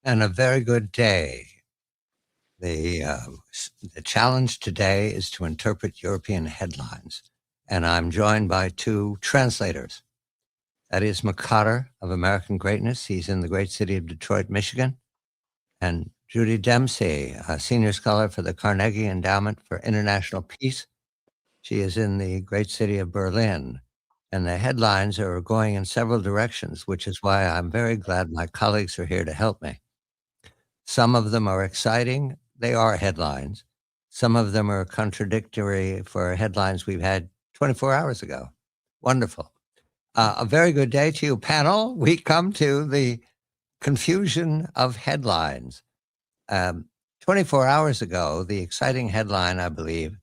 and a very good day. The challenge today is to interpret European headlines, and I'm joined by two translators. That is McCotter of American Greatness. He's in the great city of Detroit, Michigan. And Judy Dempsey, a senior scholar for the Carnegie Endowment for International Peace. She is in the great city of Berlin. And the headlines are going in several directions, which is why I'm very glad my colleagues are here to help me. Some of them are exciting. They are headlines. Some of them are contradictory for headlines we've had 24 hours ago. Wonderful. A very good day to you, panel. We come to the confusion of headlines. 24 hours ago, the exciting headline, I believe,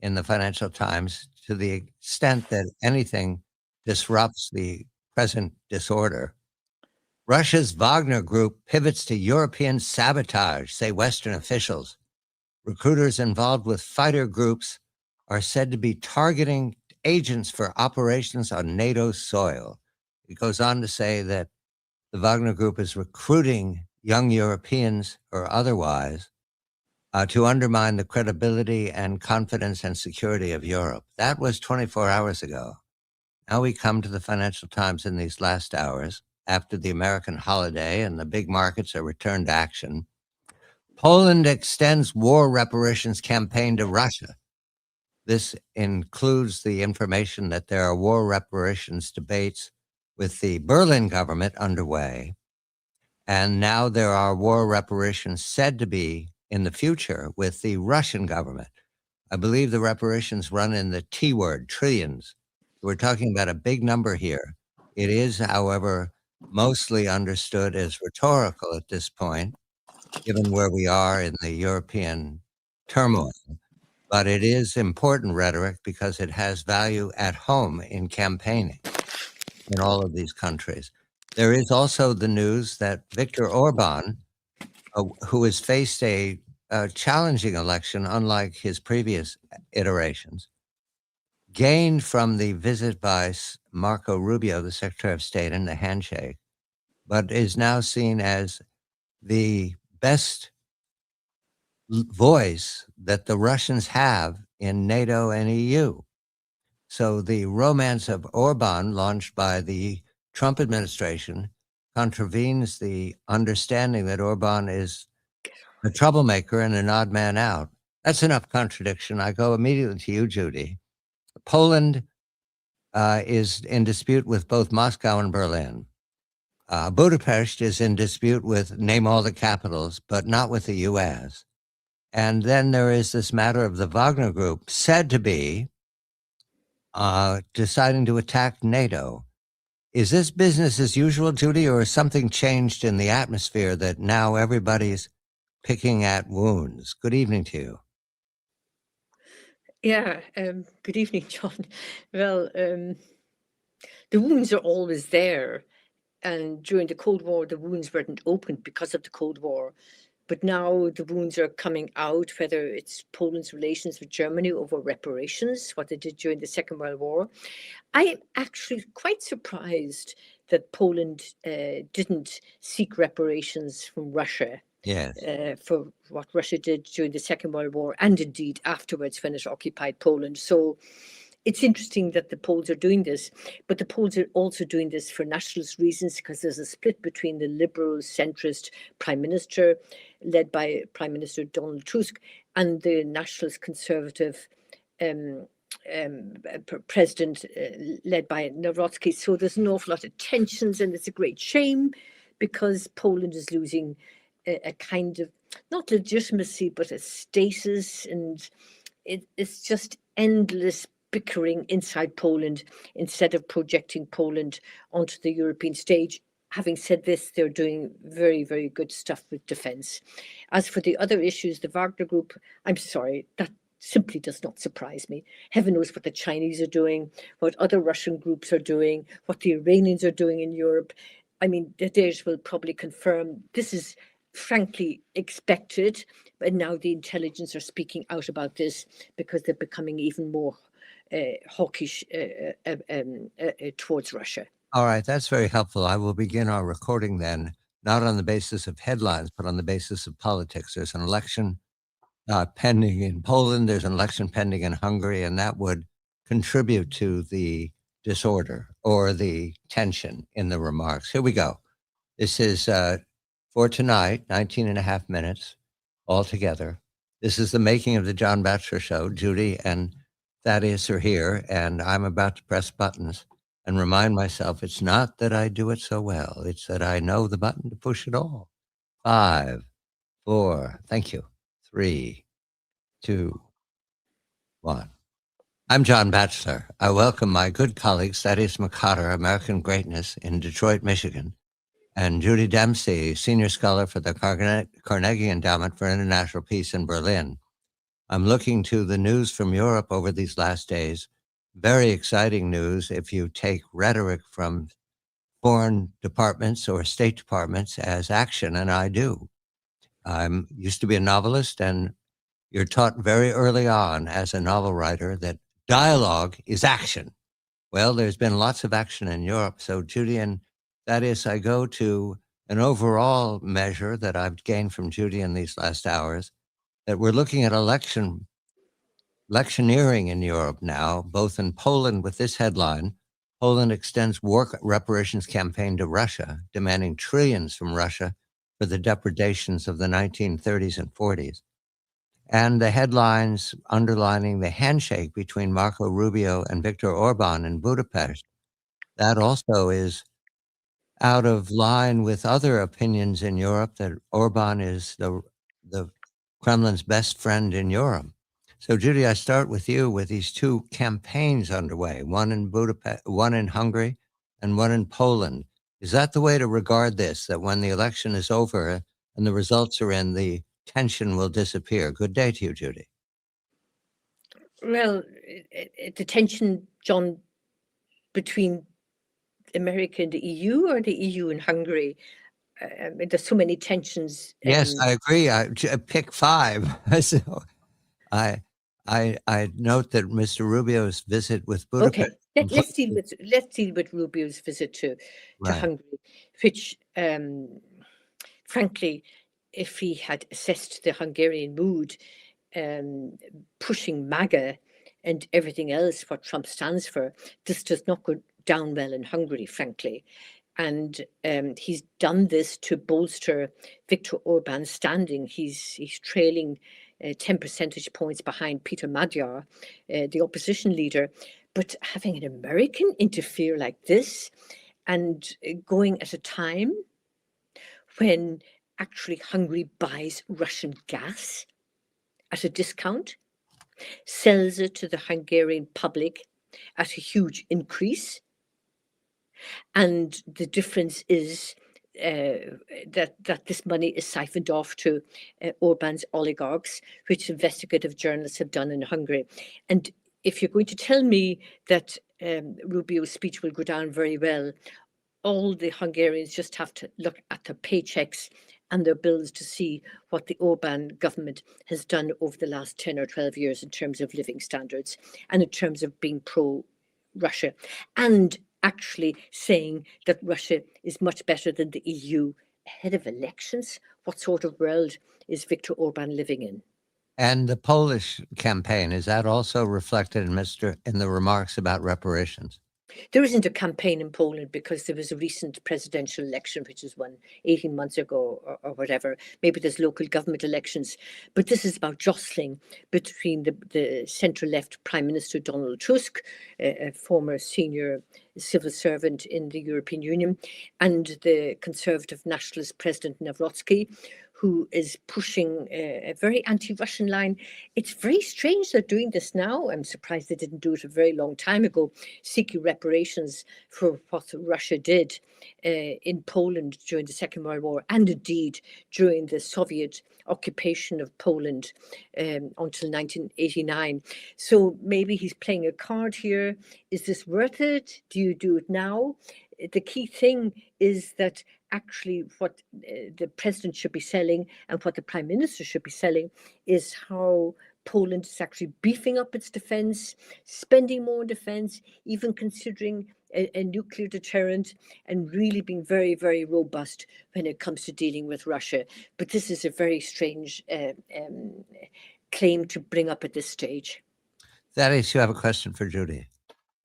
in the Financial Times, to the extent that anything disrupts the present disorder, Russia's Wagner Group pivots to European sabotage, say Western officials. Recruiters involved with fighter groups are said to be targeting agents for operations on NATO soil. It goes on to say that the Wagner Group is recruiting young Europeans or otherwise to undermine the credibility and confidence and security of Europe. That was 24 hours ago. Now we come to the Financial Times in these last hours, after the American holiday and the big markets are returned to action. Poland extends war reparations campaign to Russia. This includes the information that there are war reparations debates with the Berlin government underway. And now there are war reparations said to be in the future with the Russian government. I believe the reparations run in the T word, trillions. We're talking about a big number here. It is, however, mostly understood as rhetorical at this point, given where we are in the European turmoil. But it is important rhetoric because it has value at home in campaigning in all of these countries. There is also the news that Viktor Orban, who has faced a challenging election, unlike his previous iterations, gained from the visit by Marco Rubio, the Secretary of State, and the handshake, but is now seen as the best voice that the Russians have in NATO and EU. So the romance of Orban, launched by the Trump administration, contravenes the understanding that Orban is a troublemaker and an odd man out. That's enough contradiction. I go immediately to you, Judy. Poland is in dispute with both Moscow and Berlin. Budapest is in dispute with, name all the capitals, but not with the U.S. And then there is this matter of the Wagner Group, said to be deciding to attack NATO. Is this business as usual, Judy, or has something changed in the atmosphere that now everybody's picking at wounds? Good evening to you. Yeah, good evening, John. Well, the wounds are always there. And during the Cold War, the wounds weren't opened because of the Cold War. But now the wounds are coming out, whether it's Poland's relations with Germany over reparations, what they did during the Second World War. I am actually quite surprised that Poland didn't seek reparations from Russia. Yes. For what Russia did during the Second World War and indeed afterwards when it occupied Poland. So it's interesting that the Poles are doing this, but the Poles are also doing this for nationalist reasons because there's a split between the liberal centrist prime minister, led by Prime Minister Donald Tusk, and the nationalist conservative president led by Nawrocki. So there's an awful lot of tensions, and it's a great shame because Poland is losing a kind of, not legitimacy, but a status, and it's just endless bickering inside Poland instead of projecting Poland onto the European stage. Having said this, they're doing very, very good stuff with defense. As for the other issues, the Wagner Group, I'm sorry, that simply does not surprise me. Heaven knows what the Chinese are doing, what other Russian groups are doing, what the Iranians are doing in Europe. I mean, the days will probably confirm this is frankly expected, but now the intelligence are speaking out about this because they're becoming even more hawkish towards Russia. All right, that's very helpful. I will begin our recording then not on the basis of headlines, but on the basis of politics. There's an election pending in Poland, there's an election pending in Hungary, and that would contribute to the disorder or the tension in the remarks. Here we go. This is for tonight, 19 and a half minutes altogether. This is the making of the John Batchelor Show. Judy and Thaddeus are here, and I'm about to press buttons and remind myself it's not that I do it so well, it's that I know the button to push it all. 5, 4, thank you. 3, 2, 1. I'm John Batchelor. I welcome my good colleague, Thaddeus McCotter, American Greatness in Detroit, Michigan, and Judy Dempsey, Senior Scholar for the Carnegie Endowment for International Peace in Berlin. I'm looking to the news from Europe over these last days. Very exciting news if you take rhetoric from foreign departments or state departments as action, and I do. I used to be a novelist, and you're taught very early on as a novel writer that dialogue is action. Well, there's been lots of action in Europe. So, Judy, and that is, I go to an overall measure that I've gained from Judy in these last hours, that we're looking at electioneering in Europe now, both in Poland with this headline: Poland extends war reparations campaign to Russia, demanding trillions from Russia for the depredations of the 1930s and 40s. And the headlines underlining the handshake between Marco Rubio and Viktor Orban in Budapest. That also is out of line with other opinions in Europe that Orban is the Kremlin's best friend in Europe. So, Judy, I start with you with these two campaigns underway, one in Budapest, one in Hungary, and one in Poland. Is that the way to regard this, that when the election is over and the results are in, the tension will disappear? Good day to you, Judy. Well, the tension, John, between America and the EU, or the EU and Hungary? There's so many tensions. Yes, I agree. Pick 5. So I note that Mr. Rubio's visit with Budapest. Okay, let's deal with Rubio's visit to Right. Hungary, which, frankly, if he had assessed the Hungarian mood, pushing MAGA and everything else what Trump stands for, this does not go down well in Hungary, frankly. And he's done this to bolster Viktor Orban's standing. He's trailing 10 percentage points behind Peter Magyar, the opposition leader. But having an American interfere like this, and going at a time when actually Hungary buys Russian gas at a discount, sells it to the Hungarian public at a huge increase, and the difference is that this money is siphoned off to Orban's oligarchs, which investigative journalists have done in Hungary. And if you're going to tell me that Rubio's speech will go down very well, all the Hungarians just have to look at their paychecks and their bills to see what the Orban government has done over the last 10 or 12 years in terms of living standards and in terms of being pro-Russia, and actually saying that Russia is much better than the EU ahead of elections. What sort of world is Viktor Orban living in? And the Polish campaign, is that also reflected in the remarks about reparations? There isn't a campaign in Poland because there was a recent presidential election, which was won 18 months ago or whatever. Maybe there's local government elections. But this is about jostling between the centre-left Prime Minister Donald Tusk, a former senior civil servant in the European Union, and the Conservative Nationalist President Nawrocki, who is pushing a very anti-Russian line. It's very strange they're doing this now. I'm surprised they didn't do it a very long time ago, seeking reparations for what Russia did in Poland during the Second World War, and indeed during the Soviet occupation of Poland until 1989. So maybe he's playing a card here. Is this worth it? Do you do it now? The key thing is that actually what the president should be selling and what the prime minister should be selling is how Poland is actually beefing up its defense, spending more on defense, even considering a nuclear deterrent, and really being very, very robust when it comes to dealing with Russia. But this is a very strange claim to bring up at this stage. Thaddeus, you have a question for Judy.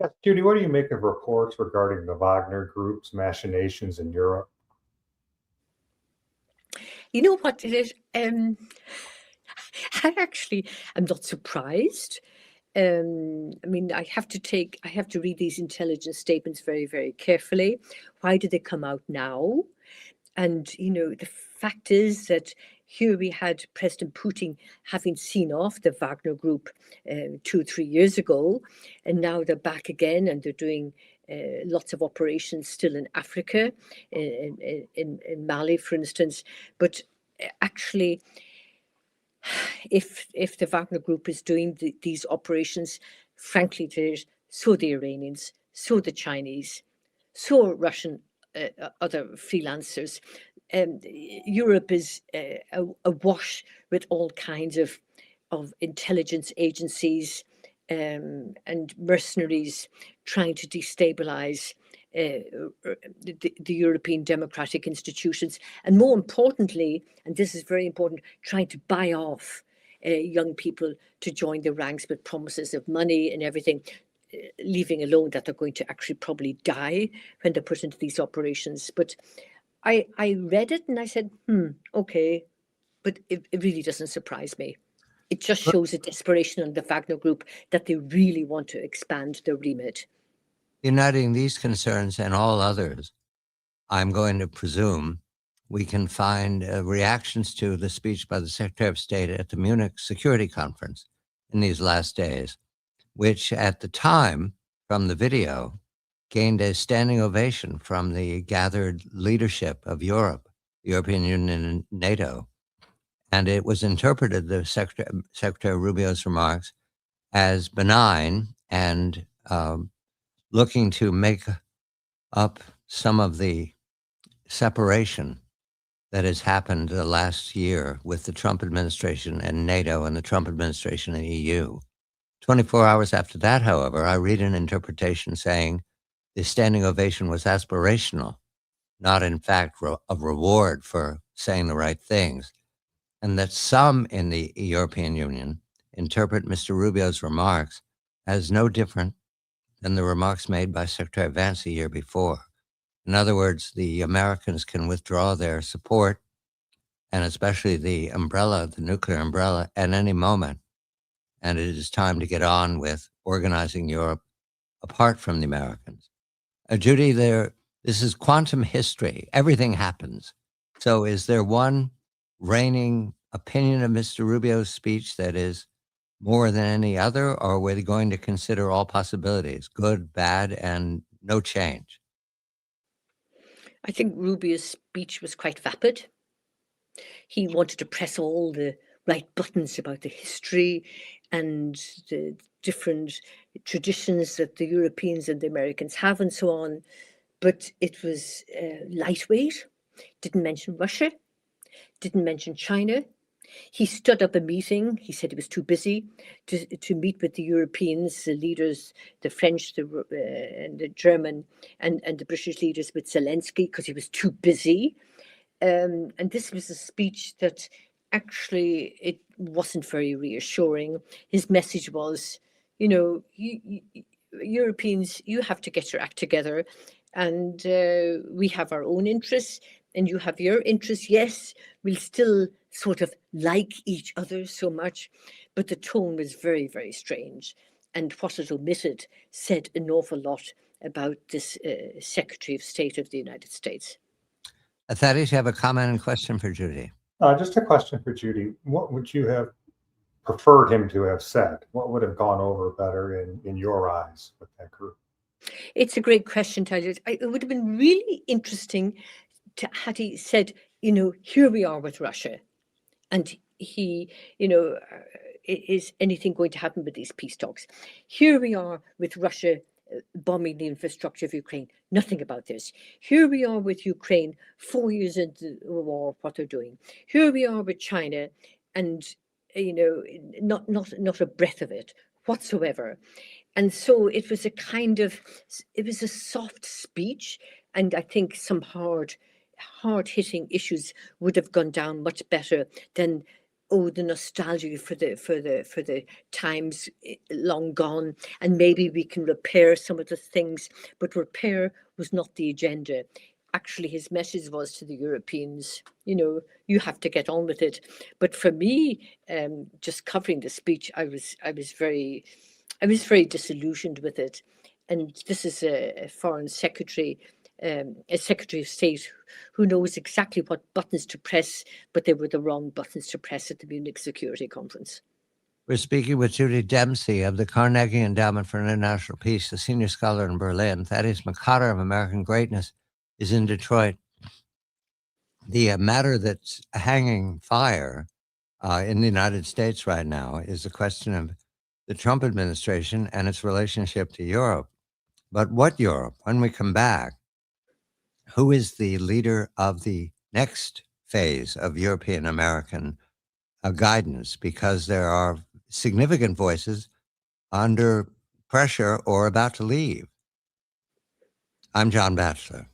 Yes, Judy, what do you make of reports regarding the Wagner Group's machinations in Europe? You know what it is? I actually am not surprised. I mean, I have to read these intelligence statements very, very carefully. Why did they come out now? And, the fact is that here we had President Putin having seen off the Wagner Group 2 or 3 years ago, and now they're back again and they're doing lots of operations still in Africa, in Mali, for instance. But actually, if the Wagner Group is doing these operations, frankly, so the Iranians, so the Chinese, so Russian other freelancers. Europe is awash with all kinds of intelligence agencies and mercenaries trying to destabilize the European democratic institutions, and more importantly, and this is very important, trying to buy off young people to join the ranks with promises of money and everything, leaving alone that they're going to actually probably die when they're put into these operations. But I read it and I said, okay, but it really doesn't surprise me. It just shows a desperation on the Wagner Group that they really want to expand their remit. Uniting these concerns and all others, I'm going to presume we can find reactions to the speech by the Secretary of State at the Munich Security Conference in these last days, which at the time, from the video, gained a standing ovation from the gathered leadership of Europe, the European Union and NATO. And it was interpreted, the Secretary Rubio's remarks, as benign and looking to make up some of the separation that has happened the last year with the Trump administration and NATO and the Trump administration and EU. 24 hours after that, however, I read an interpretation saying the standing ovation was aspirational, not in fact a reward for saying the right things, and that some in the European Union interpret Mr. Rubio's remarks as no different than the remarks made by Secretary Vance a year before. In other words, the Americans can withdraw their support, and especially the umbrella, the nuclear umbrella, at any moment. And it is time to get on with organizing Europe apart from the Americans. Judy, this is quantum history. Everything happens. So is there one reigning opinion of Mr. Rubio's speech that is more than any other, or are we going to consider all possibilities, good, bad, and no change? I think Rubio's speech was quite vapid. He wanted to press all the right buttons about the history and the different traditions that the Europeans and the Americans have and so on. But it was lightweight, didn't mention Russia, didn't mention China. He stood up a meeting. He said he was too busy to meet with the Europeans, the leaders, the French, and the German, and the British leaders with Zelensky, because he was too busy. And this was a speech that actually it wasn't very reassuring. His message was, Europeans, you have to get your act together, and we have our own interests, and you have your interests. Yes, we'll still sort of like each other so much, but the tone was very, very strange. And what it omitted said an awful lot about this Secretary of State of the United States. Thaddeus, you have a comment and question for Judy? Just a question for Judy. What would you have preferred him to have said? What would have gone over better in your eyes with that group? It's a great question, Tyler. It would have been really interesting had he said, here we are with Russia. And he, is anything going to happen with these peace talks? Here we are with Russia bombing the infrastructure of Ukraine. Nothing about this. Here we are with Ukraine 4 years into the war, what they're doing. Here we are with China, and not a breath of it whatsoever. And so it was a soft speech, and I think some hard-hitting issues would have gone down much better than the nostalgia for the times long gone, and maybe we can repair some of the things, but repair was not the agenda. Actually, his message was to the Europeans, you have to get on with it. But for me, just covering the speech, I was very disillusioned with it. And this is a foreign secretary, a secretary of state who knows exactly what buttons to press, but they were the wrong buttons to press at the Munich Security Conference. We're speaking with Judy Dempsey of the Carnegie Endowment for International Peace, a senior scholar in Berlin. Thaddeus McCotter of American Greatness is in Detroit. The matter that's hanging fire in the United States right now is the question of the Trump administration and its relationship to Europe. But what Europe? When we come back, who is the leader of the next phase of European American guidance? Because there are significant voices under pressure or about to leave. I'm John Batchelor.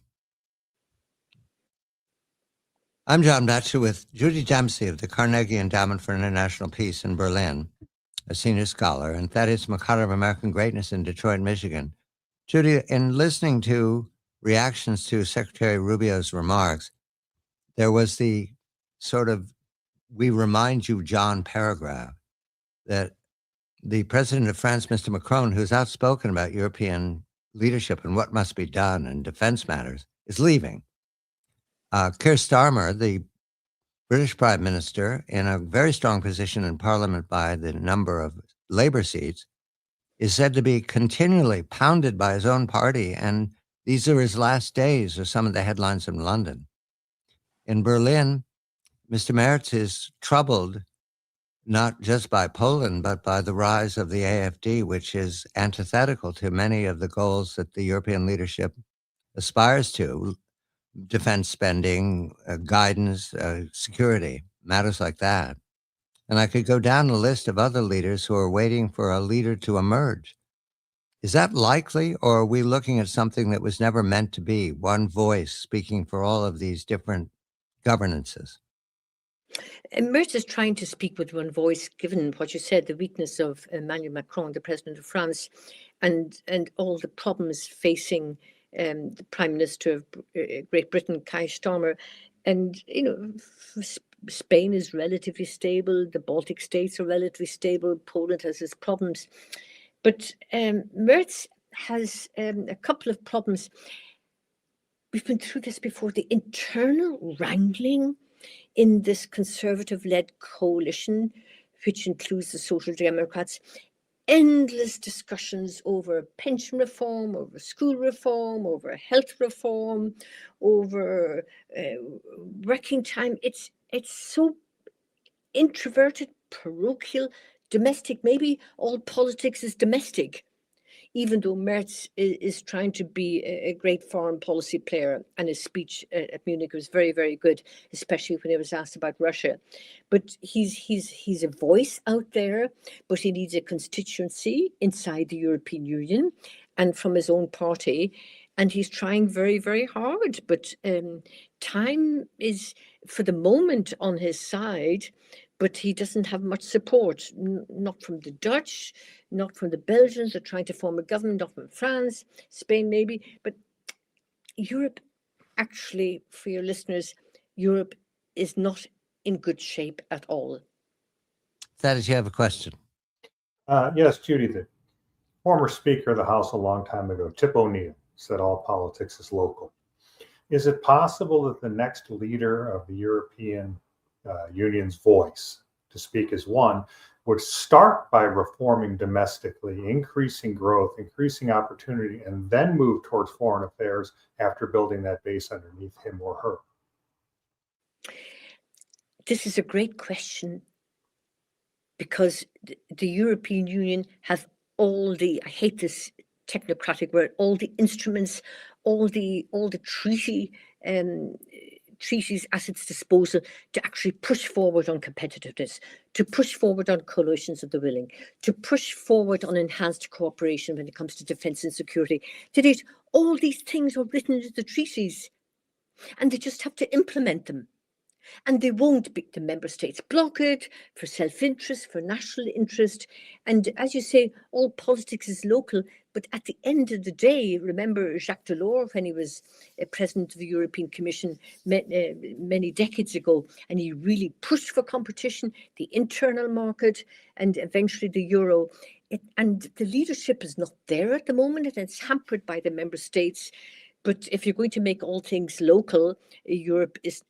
I'm John Batchelor with Judy Dempsey of the Carnegie Endowment for International Peace in Berlin, a senior scholar, and Thaddeus McCotter of American Greatness in Detroit, Michigan. Judy, in listening to reactions to Secretary Rubio's remarks, there was the sort of, we remind you, John paragraph that the president of France, Mr. Macron, who's outspoken about European leadership and what must be done in defense matters, is leaving. Keir Starmer, the British prime minister, in a very strong position in parliament by the number of Labour seats, is said to be continually pounded by his own party, and these are his last days, are some of the headlines in London. In Berlin, Mr. Merz is troubled not just by Poland, but by the rise of the AfD, which is antithetical to many of the goals that the European leadership aspires to: defense spending, guidance, security, matters like that. And I could go down the list of other leaders who are waiting for a leader to emerge. Is that likely, or are we looking at something that was never meant to be, one voice speaking for all of these different governances? Merz is trying to speak with one voice, given what you said, the weakness of Emmanuel Macron, the president of France, and all the problems facing the Prime Minister of Great Britain, Keir Starmer. And, Spain is relatively stable. The Baltic states are relatively stable. Poland has its problems. But Merz has a couple of problems. We've been through this before. The internal wrangling in this conservative-led coalition, which includes the Social Democrats, endless discussions over pension reform, over school reform, over health reform, over working time. It's so introverted, parochial, domestic. Maybe all politics is domestic, even though Merz is trying to be a great foreign policy player, and his speech at Munich was very, very good, especially when he was asked about Russia. But he's a voice out there, but he needs a constituency inside the European Union and from his own party. And he's trying very, very hard. But time is, for the moment, on his side, but he doesn't have much support, not from the Dutch, not from the Belgians. They're trying to form a government, not from France, Spain maybe. But Europe, actually, for your listeners, Europe is not in good shape at all. Thaddeus, you have a question. Yes, Judy, the former Speaker of the House a long time ago, Tip O'Neill, said all politics is local. Is it possible that the next leader of the European Union's voice, to speak as one, would start by reforming domestically, increasing growth, increasing opportunity, and then move towards foreign affairs after building that base underneath him or her? This is a great question, because the European Union has all the, I hate this technocratic word, all the instruments, all the treaty treaties at its disposal to actually push forward on competitiveness, to push forward on coalitions of the willing, to push forward on enhanced cooperation when it comes to defence and security. To date, all these things are written into the treaties, and they just have to implement them. And they won't be, the member states block it for self-interest, for national interest. And as you say, all politics is local. But at the end of the day, remember Jacques Delors, when he was president of the European Commission many decades ago, and he really pushed for competition, the internal market, and eventually the euro. And the leadership is not there at the moment, and it's hampered by the member states. But if you're going to make all things local, Europe is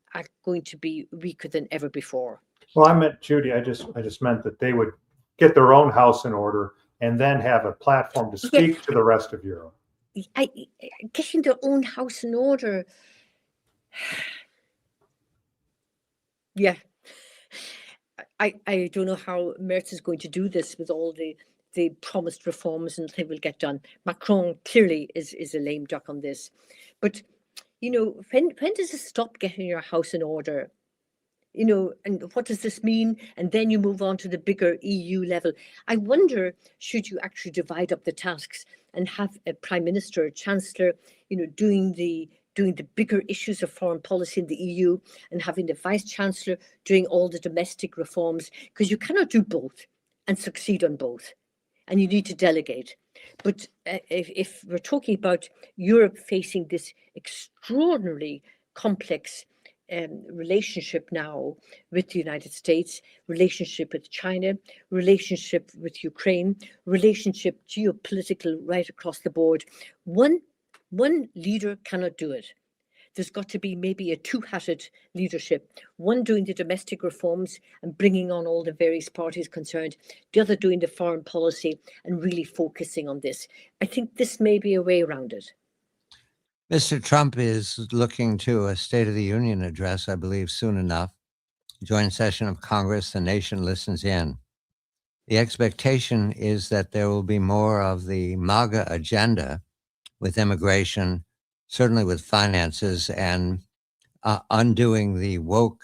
going to be weaker than ever before. Well, I meant, Judy, I just meant that they would get their own house in order and then have a platform to speak to the rest of Europe. Getting their own house in order. Yeah. I don't know how Merz is going to do this with all the promised reforms and they will get done. Macron clearly is a lame duck on this. But, you know, when does it stop getting your house in order? You know, and what does this mean? And then you move on to the bigger EU level. I wonder, should you actually divide up the tasks and have a prime minister, a chancellor, you know, doing the bigger issues of foreign policy in the EU, and having the vice chancellor doing all the domestic reforms, because you cannot do both and succeed on both, and you need to delegate. But if we're talking about Europe facing this extraordinarily complex relationship now with the United States, relationship with China, relationship with Ukraine, relationship geopolitical right across the board, one leader cannot do it. There's got to be maybe a two-hatted leadership, one doing the domestic reforms and bringing on all the various parties concerned, the other doing the foreign policy and really focusing on this. I think this may be a way around it. Mr. Trump is looking to a State of the Union address, I believe, soon enough. Joint session of Congress, the nation listens in. The expectation is that there will be more of the MAGA agenda with immigration, certainly with finances, and undoing the woke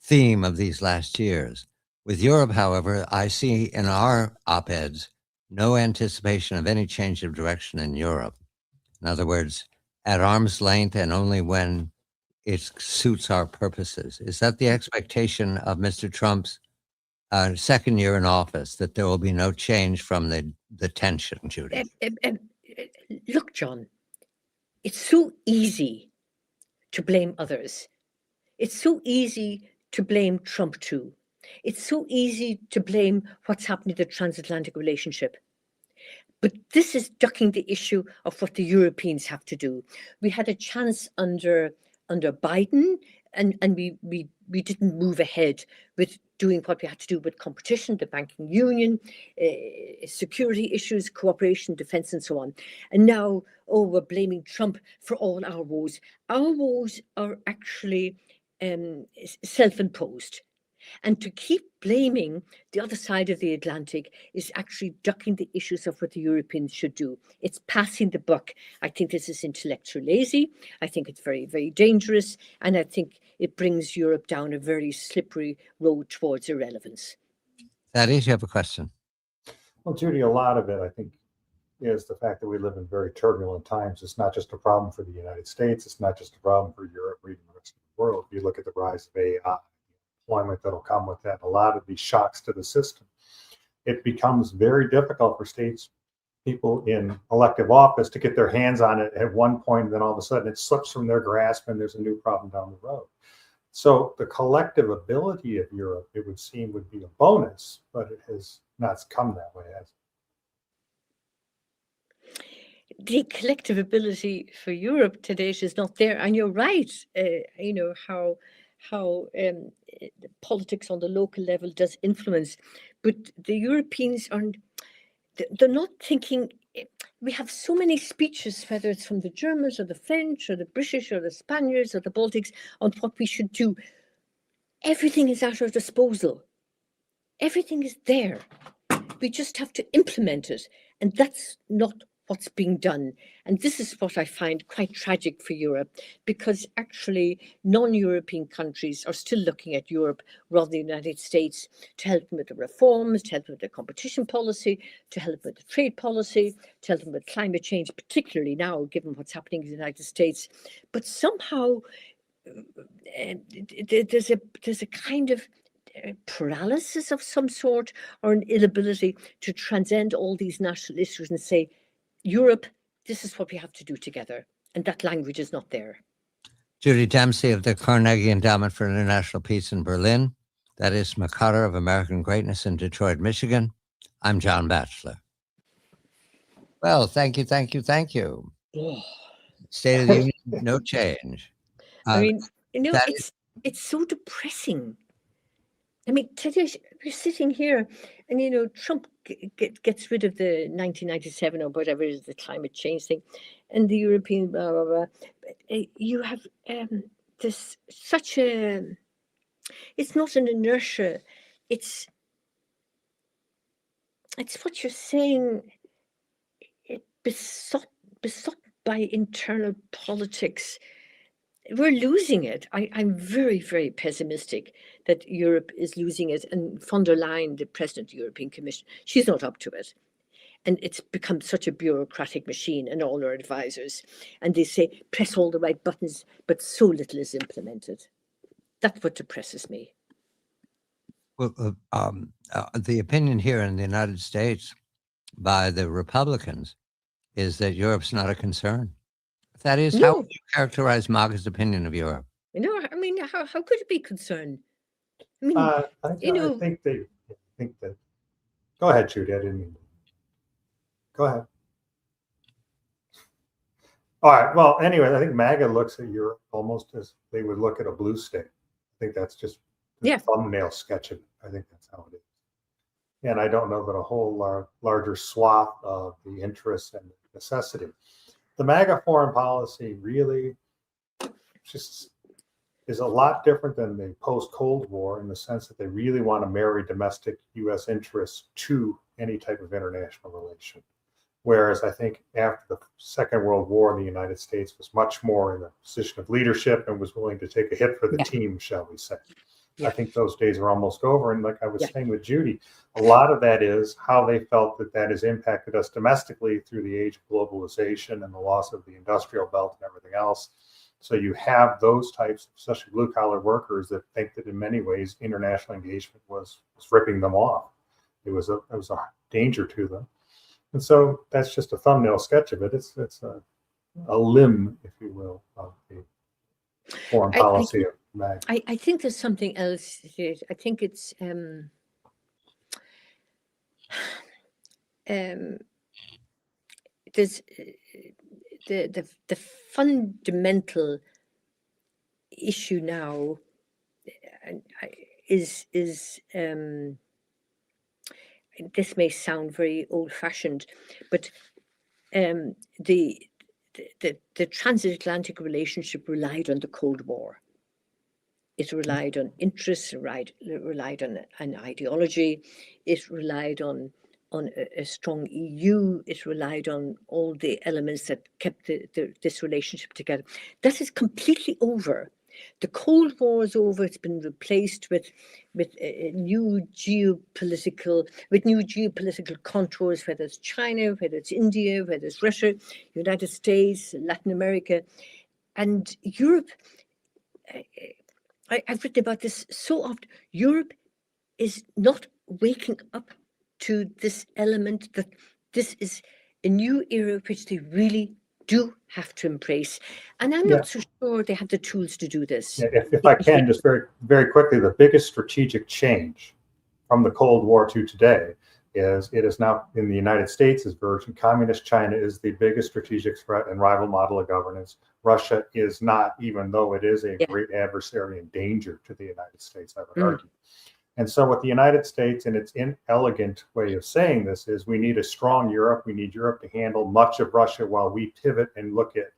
theme of these last years. With Europe, however, I see in our op-eds no anticipation of any change of direction in Europe. In other words, at arm's length and only when it suits our purposes. Is that the expectation of Mr. Trump's second year in office, that there will be no change from the tension, Judy? Look, John, it's so easy to blame others. It's so easy to blame Trump too. It's so easy to blame what's happening to the transatlantic relationship. But this is ducking the issue of what the Europeans have to do. We had a chance under Biden, and we didn't move ahead with doing what we had to do with competition, the banking union, security issues, cooperation, defense, and so on. And now, we're blaming Trump for all our woes. Our woes are actually self-imposed. And to keep blaming the other side of the Atlantic is actually ducking the issues of what the Europeans should do. It's passing the buck. I think this is intellectually lazy. I think it's very, very dangerous. And I think it brings Europe down a very slippery road towards irrelevance. Thaddeus, you have a question? Well, Judy, a lot of it, I think, is the fact that we live in very turbulent times. It's not just a problem for the United States. It's not just a problem for Europe or even the rest of the world. If you look at the rise of AI, employment that'll come with that, a lot of these shocks to the system, it becomes very difficult for people in elective office to get their hands on it at one point, and then all of a sudden it slips from their grasp and there's a new problem down the road. So the collective ability of Europe, it would seem, would be a bonus, but it has not come that way, has it? The collective ability for Europe today is not there. And you're right, you know, how politics on the local level does influence, but the Europeans they're not thinking. We have so many speeches, whether it's from the Germans or the French or the British or the Spaniards or the Baltics, on what we should do. Everything is at our disposal. Everything is there. We just have to implement it. And that's not what's being done. And this is what I find quite tragic for Europe, because actually non-European countries are still looking at Europe rather than the United States to help them with the reforms, to help them with the competition policy, to help them with the trade policy, to help them with climate change, particularly now, given what's happening in the United States. But somehow there's a kind of paralysis of some sort, or an inability to transcend all these national issues and say, Europe, this is what we have to do together. And that language is not there. Judy Dempsey of the Carnegie Endowment for International Peace in Berlin. That is Makata of American Greatness in Detroit, Michigan. I'm John Batchelor. Well, thank you. Oh. State of the Union, no change. I mean, it's so depressing. I mean, today we're sitting here, and Trump gets rid of the 1997 or whatever it is, the climate change thing, and the European blah blah blah. You have this such a. It's not an inertia. It's what you're saying. Besot by internal politics. We're losing it. I'm very, very pessimistic that Europe is losing it. And von der Leyen, the president of the European Commission, she's not up to it. And it's become such a bureaucratic machine, and all her advisors. And they say, press all the right buttons, but so little is implemented. That's what depresses me. Well, the opinion here in the United States by the Republicans is that Europe's not a concern. That is, how would you characterize MAGA's opinion of Europe? I mean, how could it be concerned? I mean, I think that. Go ahead, Judy. I didn't mean. Go ahead. All right. Well, anyway, I think MAGA looks at Europe almost as they would look at a blue state. I think that's just a thumbnail sketch of it. I think that's how it is. And I don't know that a whole larger swath of the interests and necessity. The MAGA foreign policy really just is a lot different than the post-Cold War, in the sense that they really want to marry domestic U.S. interests to any type of international relation. Whereas I think after the Second World War, the United States was much more in a position of leadership and was willing to take a hit for the team, shall we say. I think those days are almost over. And like I was saying with Judy, a lot of that is how they felt that has impacted us domestically through the age of globalization and the loss of the industrial belt and everything else. So you have those types, especially blue collar workers, that think that in many ways international engagement was ripping them off. It was a danger to them. And so that's just a thumbnail sketch of it. It's a limb, if you will, of the foreign policy of MAGA. I think there's something else. I think it's there's the fundamental issue now is this may sound very old-fashioned, but the transatlantic relationship relied on the Cold War. It relied on interests, relied on an ideology. It relied on a strong EU. It relied on all the elements that kept this relationship together. That is completely over. The Cold War is over. It's been replaced with new geopolitical contours, whether it's China, whether it's India, whether it's Russia, United States, Latin America, and Europe. I've written about this so often. Europe is not waking up to this element that this is a new era which they really do have to embrace. And I'm not so sure they have the tools to do this. Yeah, if I can, just very, very quickly, the biggest strategic change from the Cold War to today is it is now in the United States' version. Communist China is the biggest strategic threat and rival model of governance. Russia is not, even though it is a great adversary and danger to the United States, I would argue. And so what the United States, in its inelegant way of saying this, is we need a strong Europe. We need Europe to handle much of Russia while we pivot and look at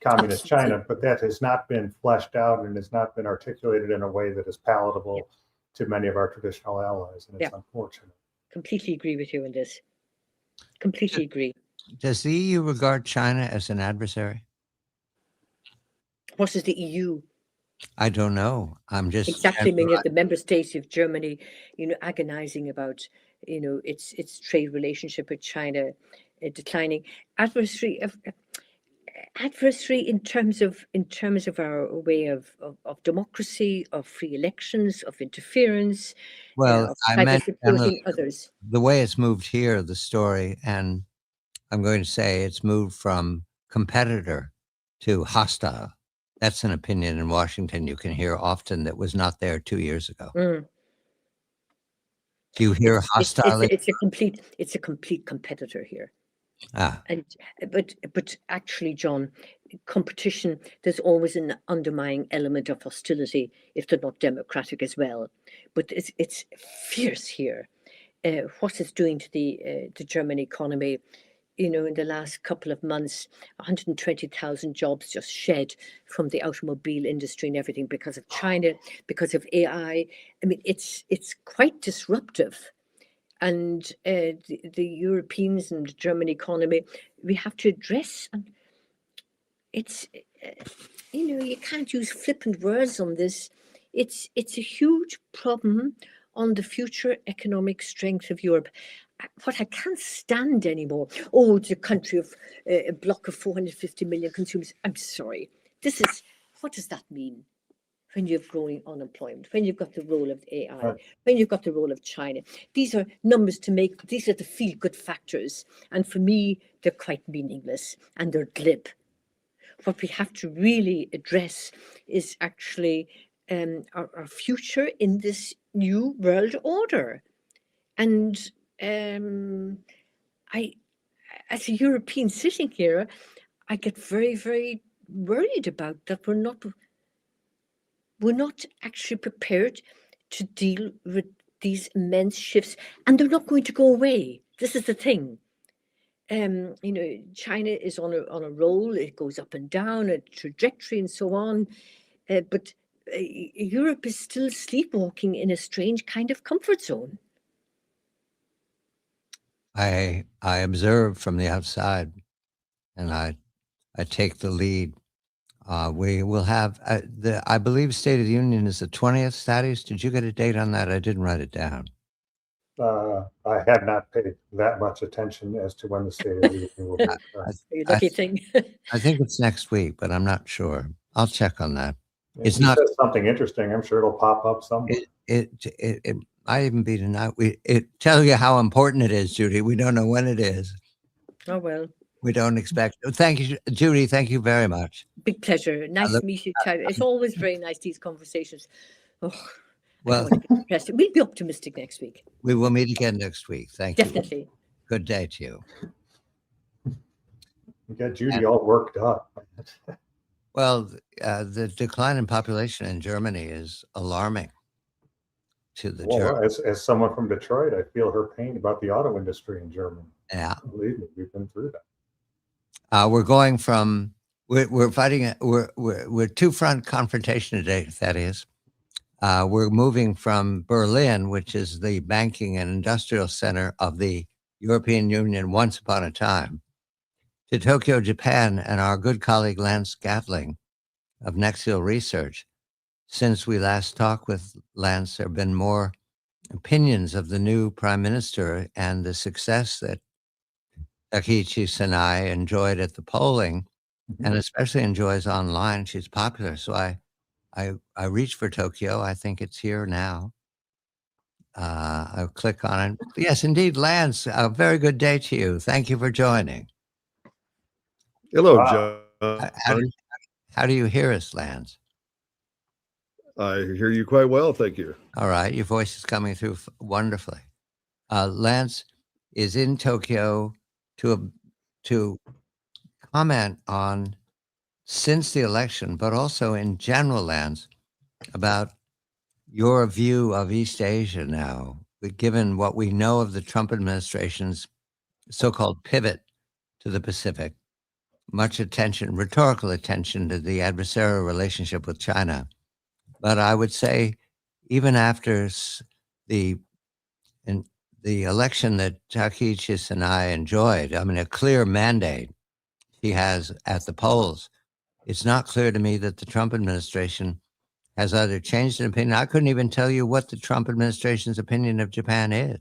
communist China. But that has not been fleshed out and has not been articulated in a way that is palatable to many of our traditional allies. And it's unfortunate. Completely agree with you on this. Completely agree. Does the EU regard China as an adversary? What is the EU? I don't know. I'm just Exactly, many of the member states of Germany, agonizing about, its trade relationship with China declining. Adversary in terms of our way of democracy, of free elections, of interference, Well, of I cyber meant supporting others. the way it's moved here, the story, and I'm going to say it's moved from competitor to hostile. That's an opinion in Washington you can hear often that was not there 2 years ago. Mm. Do you hear It's hostile? a complete competitor here. Ah, But actually, John, competition, there's always an underlying element of hostility if they're not democratic as well. But it's fierce here. What it's doing to the German economy, in the last couple of months, 120,000 jobs just shed from the automobile industry and everything because of China, because of AI. I mean, it's quite disruptive. And the Europeans and the German economy, we have to address. And it's, you can't use flippant words on this. It's a huge problem on the future economic strength of Europe. What I can't stand anymore. Oh, it's a country of a block of 450 million consumers. I'm sorry. What does that mean? When you have growing unemployment, when you've got the role of AI, Right. when you've got the role of China. These are numbers these are the feel-good factors. And for me, they're quite meaningless and they're glib. What we have to really address is actually our future in this new world order. And as a European sitting here, I get very, very worried about that we're not actually prepared to deal with these immense shifts, and they're not going to go away. This is the thing. China is on a roll. It goes up and down, a trajectory, and so on. But Europe is still sleepwalking in a strange kind of comfort zone. I observe from the outside, and I take the lead. We will have I believe State of the Union is the 20th. Thaddeus, did you get a date on that? I didn't write it down. I had not paid that much attention as to when the State of the Union will be addressed. Lucky thing. I think it's next week, but I'm not sure. I'll check on that. If It's you not. said something interesting, I'm sure it'll pop up somewhere. It might even be tonight. It tells you how important it is, Judy. We don't know when it is. Oh, well. We don't expect. Thank you, Judy. Thank you very much. Big pleasure. Nice to meet you, Tyler. It's always very nice, these conversations. Oh, Well, I don't want to get depressed. We'll be optimistic next week. we will meet again next week. Thank you. Definitely. Good day to you. You got Judy all worked up. Well, the decline in population in Germany is alarming to the Well, Germans. as someone from Detroit, I feel her pain about the auto industry in Germany. Yeah. Believe me, we've been through that. We're going from we're fighting we're two-front confrontation today. That is, we're moving from Berlin, which is the banking and industrial center of the European Union once upon a time, to Tokyo, Japan, and our good colleague Lance Gatling of Nexial Research. Since we last talked with Lance, there have been more opinions of the new prime minister and the success that Takeshi Sanai enjoyed at the polling, and especially enjoys online. She's popular. So I reached for Tokyo. I think it's here now. I'll click on it. Yes, indeed, Lance, a very good day to you. Thank you for joining. Hello, Wow. John. How do you hear us, Lance? I hear you quite well, thank you. All right, your voice is coming through wonderfully. Lance is in Tokyo to comment on, since the election, but also in general, Lance, about your view of East Asia now, given what we know of the Trump administration's so-called pivot to the Pacific, much attention, rhetorical attention to the adversarial relationship with China. But I would say even after the the election that Takaichis and I enjoyed, I mean, a clear mandate he has at the polls, it's not clear to me that the Trump administration has either changed an opinion. I couldn't even tell you what the Trump administration's opinion of Japan is.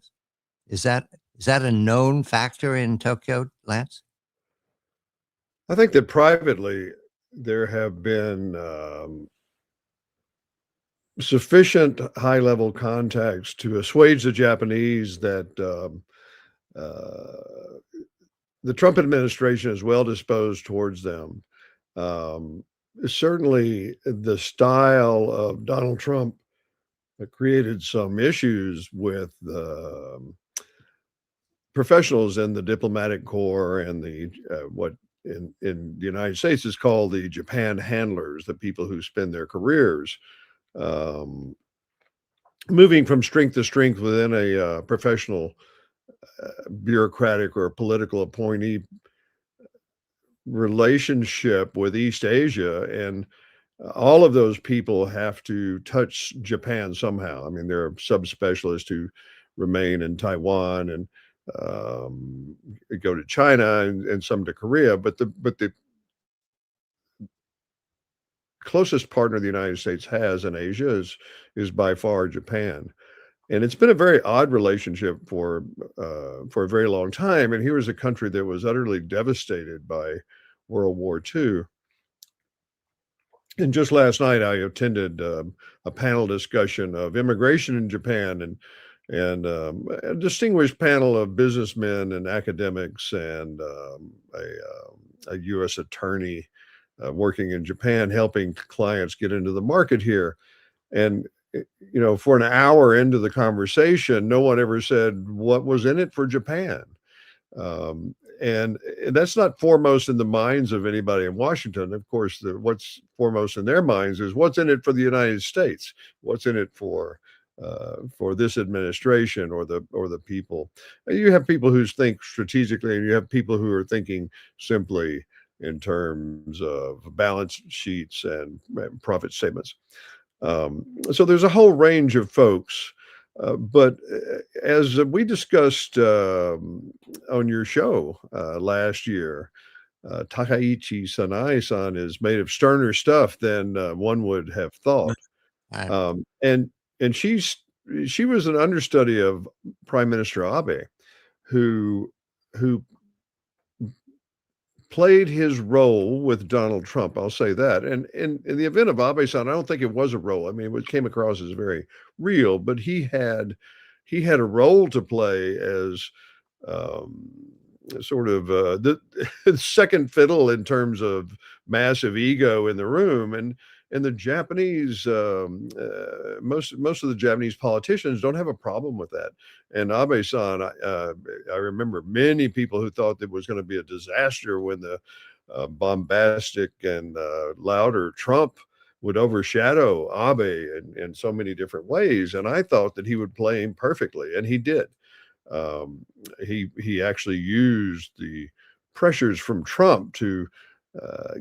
Is that a known factor in Tokyo, Lance? I think that privately there have been sufficient high-level contacts to assuage the Japanese that the Trump administration is well disposed towards them. Certainly, the style of Donald Trump created some issues with professionals in the diplomatic corps and the what in the United States is called the Japan handlers, the people who spend their careers moving from strength to strength within a professional bureaucratic or political appointee relationship with East Asia. And all of those people have to touch Japan somehow. I mean, there are subspecialists who remain in Taiwan and go to China and some to Korea, but the closest partner the United States has in Asia is by far Japan. And it's been a very odd relationship for a very long time. And here is a country that was utterly devastated by World War II. And just last night, I attended a panel discussion of immigration in Japan, and a distinguished panel of businessmen and academics and a U.S. attorney working in Japan, helping clients get into the market here. And for an hour into the conversation, no one ever said what was in it for Japan. And that's not foremost in the minds of anybody in Washington. Of course, what's foremost in their minds is what's in it for the United States, what's in it for this administration or the people. You have people who think strategically, and you have people who are thinking simply in terms of balance sheets and profit statements. So there's a whole range of folks. But as we discussed on your show last year, Takaichi Sanae-san is made of sterner stuff than one would have thought. And she was an understudy of Prime Minister Abe, who played his role with Donald Trump. I'll say that. And in the event of Abe-san, I don't think it was a role. I mean, it came across as very real, but he had a role to play as sort of the second fiddle in terms of massive ego in the room. And the Japanese, most of the Japanese politicians don't have a problem with that. And Abe-san, I remember many people who thought it was going to be a disaster when the bombastic and louder Trump would overshadow Abe in so many different ways. And I thought that he would play him perfectly, and he did. He actually used the pressures from Trump to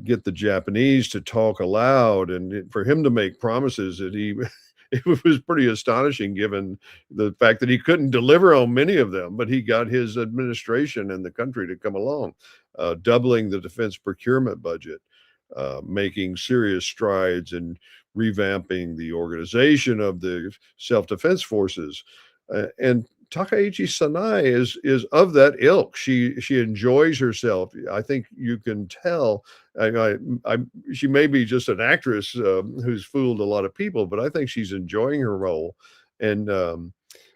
get the Japanese to talk aloud, and for him to make promises that it was pretty astonishing given the fact that he couldn't deliver on many of them, but he got his administration and the country to come along, doubling the defense procurement budget, making serious strides in revamping the organization of the self-defense forces. And Takaichi Sanae is of that ilk. She enjoys herself. I think you can tell. She may be just an actress who's fooled a lot of people, but I think she's enjoying her role, and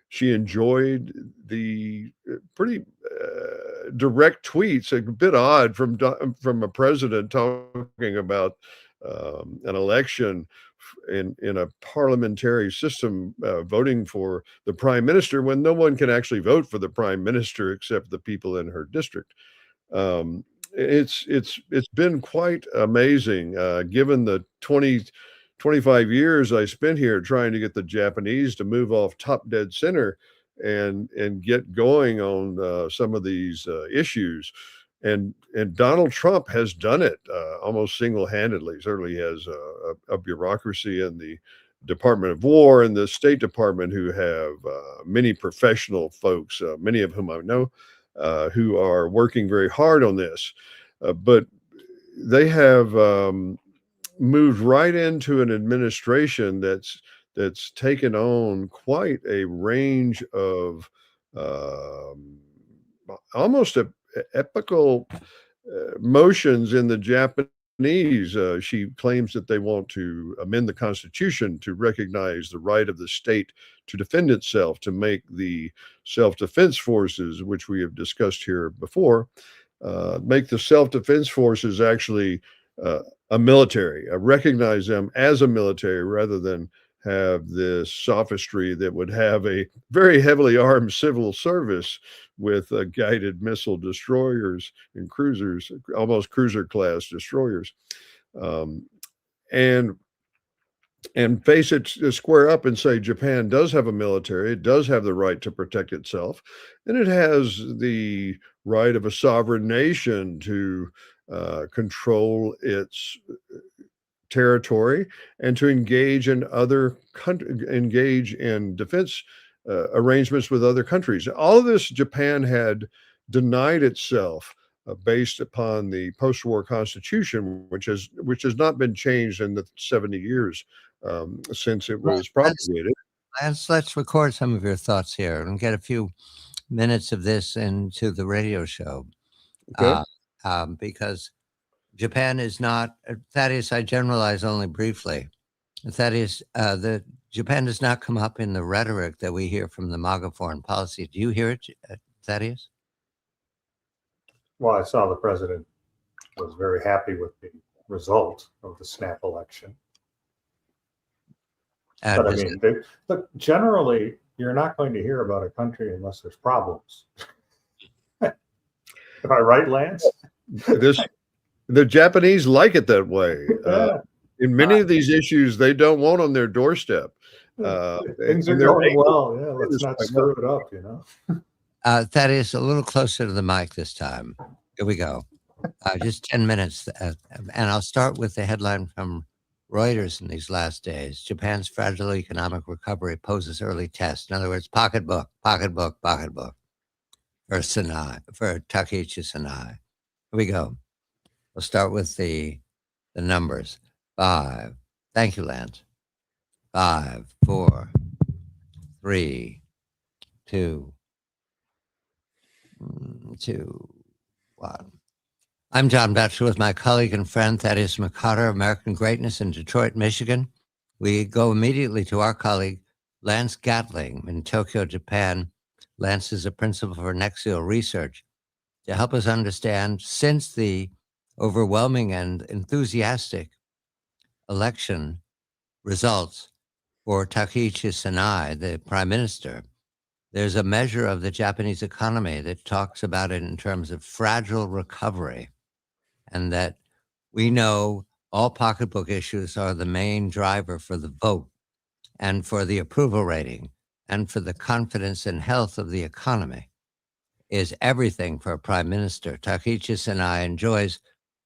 she enjoyed the pretty direct tweets. A bit odd from a president talking about an election in a parliamentary system, voting for the prime minister when no one can actually vote for the prime minister except the people in her district. It's been quite amazing, given the 25 years I spent here trying to get the Japanese to move off top dead center and get going on some of these issues. And Donald Trump has done it almost single-handedly. Certainly has a bureaucracy in the Department of War and the State Department, who have many professional folks, many of whom I know, who are working very hard on this. But they have moved right into an administration that's taken on quite a range of almost epical motions in the Japanese. She claims that they want to amend the Constitution to recognize the right of the state to defend itself, to make the self-defense forces, which we have discussed here before, make the self-defense forces actually a military, recognize them as a military rather than have this sophistry that would have a very heavily armed civil service with guided missile destroyers and cruisers, almost cruiser class destroyers, and face it square up and say Japan does have a military, it does have the right to protect itself, and it has the right of a sovereign nation to control its territory and to engage in defense arrangements with other countries. All of this Japan had denied itself based upon the post-war Constitution, which has not been changed in the 70 years since it was promulgated. Let's record some of your thoughts here and get a few minutes of this into the radio show. Okay. Because Japan is not, Thaddeus, I generalize only briefly. Thaddeus, Japan does not come up in the rhetoric that we hear from the MAGA foreign policy. Do you hear it, Thaddeus? Well, I saw the president was very happy with the result of the snap election. But I mean, look, generally, you're not going to hear about a country unless there's problems. Am I right, Lance? The Japanese like it that way. In many of these issues, they don't want on their doorstep. Things are going well. Yeah, let's not screw it up, you know. Thaddeus, a little closer to the mic this time. Here we go. Just 10 minutes. And I'll start with the headline from Reuters in these last days. Japan's fragile economic recovery poses early tests. In other words, pocketbook for Takeichi Sanai. Here we go. We'll start with the numbers. 5. Thank you, Lance. 5, 4, 3, 2, 1. I'm John Batchelor with my colleague and friend Thaddeus McCotter, American Greatness in Detroit, Michigan. We go immediately to our colleague Lance Gatling in Tokyo, Japan. Lance is a principal for Nexial Research to help us understand, since the overwhelming and enthusiastic election results for Takeichi Sanai, the prime minister, there's a measure of the Japanese economy that talks about it in terms of fragile recovery, and that we know all pocketbook issues are the main driver for the vote and for the approval rating and for the confidence and health of the economy is everything for a prime minister. Takeichi Sanai enjoys a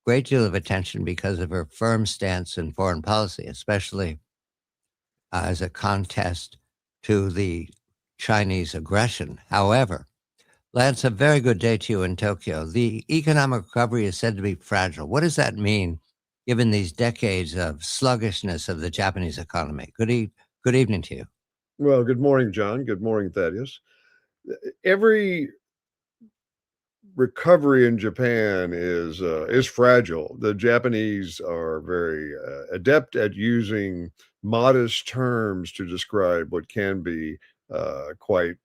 great deal of attention because of her firm stance in foreign policy, especially as a contest to the Chinese aggression. However, Lance, a very good day to you in Tokyo. The economic recovery is said to be fragile. What does that mean, given these decades of sluggishness of the Japanese economy? Good evening to you. Well, good morning, John. Good morning, Thaddeus. Every recovery in Japan is fragile. The Japanese are very adept at using modest terms to describe what can be quite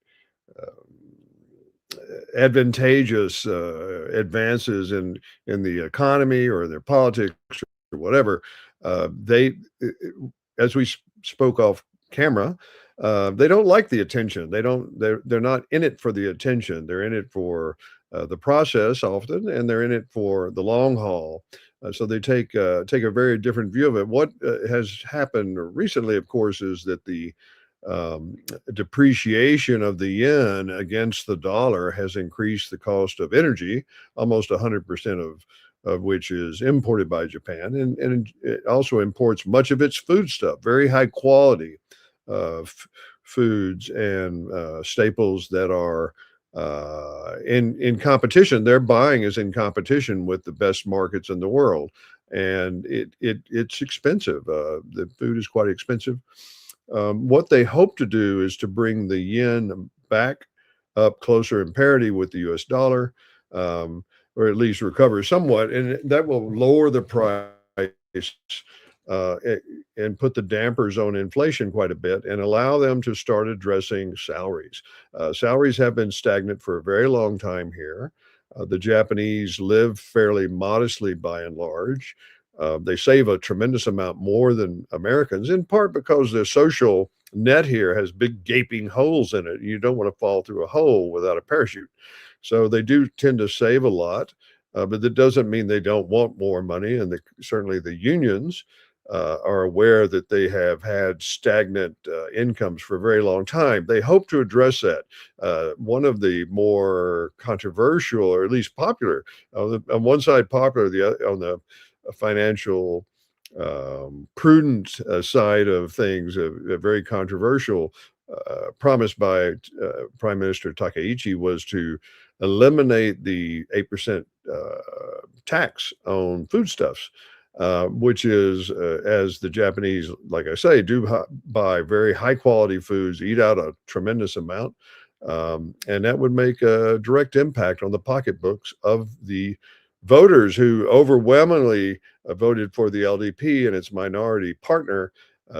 advantageous advances in the economy or their politics or whatever. As we spoke off camera, they don't like the attention. They're not in it for the attention. They're in it for the process often, and they're in it for the long haul. So they take a very different view of it. What has happened recently, of course, is that the depreciation of the yen against the dollar has increased the cost of energy. Almost 100% of which is imported by Japan, and it also imports much of its food stuff, very high quality foods and staples that are in competition. Their buying is in competition with the best markets in the world, and it's expensive. The food is quite expensive. What they hope to do is to bring the yen back up closer in parity with the U.S. dollar, or at least recover somewhat, and that will lower the price uh, and put the dampers on inflation quite a bit and allow them to start addressing salaries. Salaries have been stagnant for a very long time here. The Japanese live fairly modestly by and large. They save a tremendous amount more than Americans, in part because their social net here has big gaping holes in it. You don't want to fall through a hole without a parachute. So they do tend to save a lot, but that doesn't mean they don't want more money. And certainly the unions are aware that they have had stagnant incomes for a very long time. They hope to address that. One of the more controversial, or at least popular, on one side popular, on the financial prudent side of things, a very controversial promise by Prime Minister Takaichi was to eliminate the 8% tax on foodstuffs, which is, as the Japanese, like I say, do buy very high quality foods, eat out a tremendous amount. And that would make a direct impact on the pocketbooks of the voters who overwhelmingly voted for the LDP and its minority partner.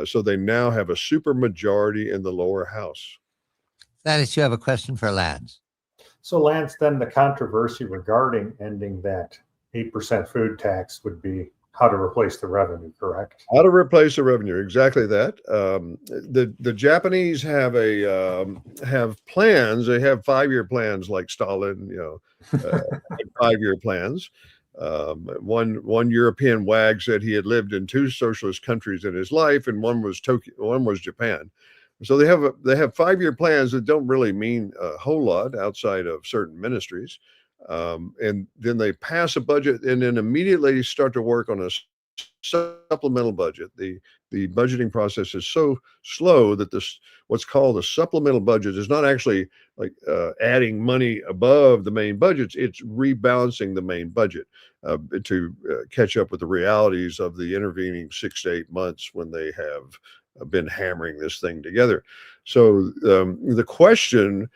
So they now have a super majority in the lower house. Thaddeus, you have a question for Lance. So, Lance, then the controversy regarding ending that 8% food tax would be how to replace the revenue, correct? How to replace the revenue, exactly that. The Japanese have have plans. They have 5-year plans, like Stalin, 5-year plans. One European wag said he had lived in 2 socialist countries in his life, and one was Tokyo, one was Japan. So they have 5-year plans that don't really mean a whole lot outside of certain ministries. And then they pass a budget and then immediately start to work on a supplemental budget. The budgeting process is so slow that what's called a supplemental budget is not actually like adding money above the main budgets. It's rebalancing the main budget to catch up with the realities of the intervening 6 to 8 months when they have been hammering this thing together. So the question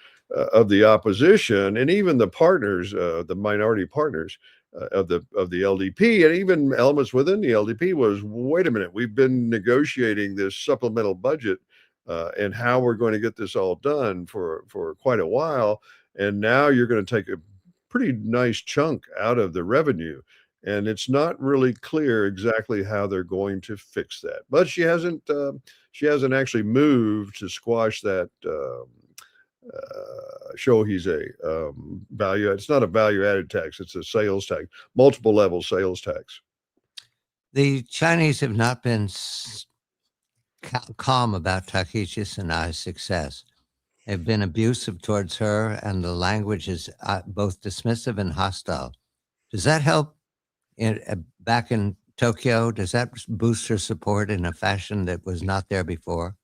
of the opposition and even the partners, the minority partners of the LDP, and even elements within the LDP, was, wait a minute, we've been negotiating this supplemental budget and how we're going to get this all done for quite a while, and now you're going to take a pretty nice chunk out of the revenue. And it's not really clear exactly how they're going to fix that. But she hasn't actually moved to squash that. Show he's a value. It's not a value-added tax. It's a sales tax, multiple level sales tax. The Chinese have not been calm about Takeshi Sanai's success. They've been abusive towards her, and the language is both dismissive and hostile. Does that help back in Tokyo? Does that boost her support in a fashion that was not there before?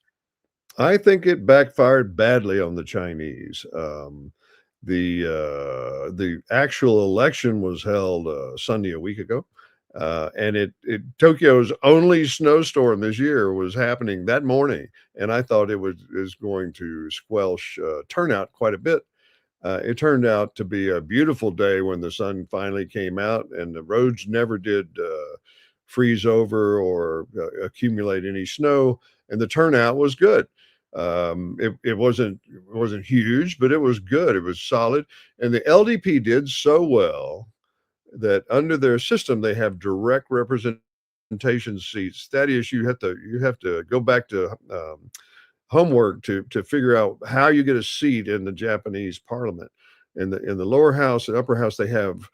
I think it backfired badly on the Chinese. The actual election was held Sunday a week ago, and Tokyo's only snowstorm this year was happening that morning, and I thought it was going to squelch turnout quite a bit. It turned out to be a beautiful day when the sun finally came out, and the roads never did freeze over or accumulate any snow, and the turnout was good. It wasn't huge, but it was good. It was solid, and the LDP did so well that under their system they have direct representation seats. That is, you have to go back to homework to figure out how you get a seat in the Japanese parliament. In the lower house and upper house, they have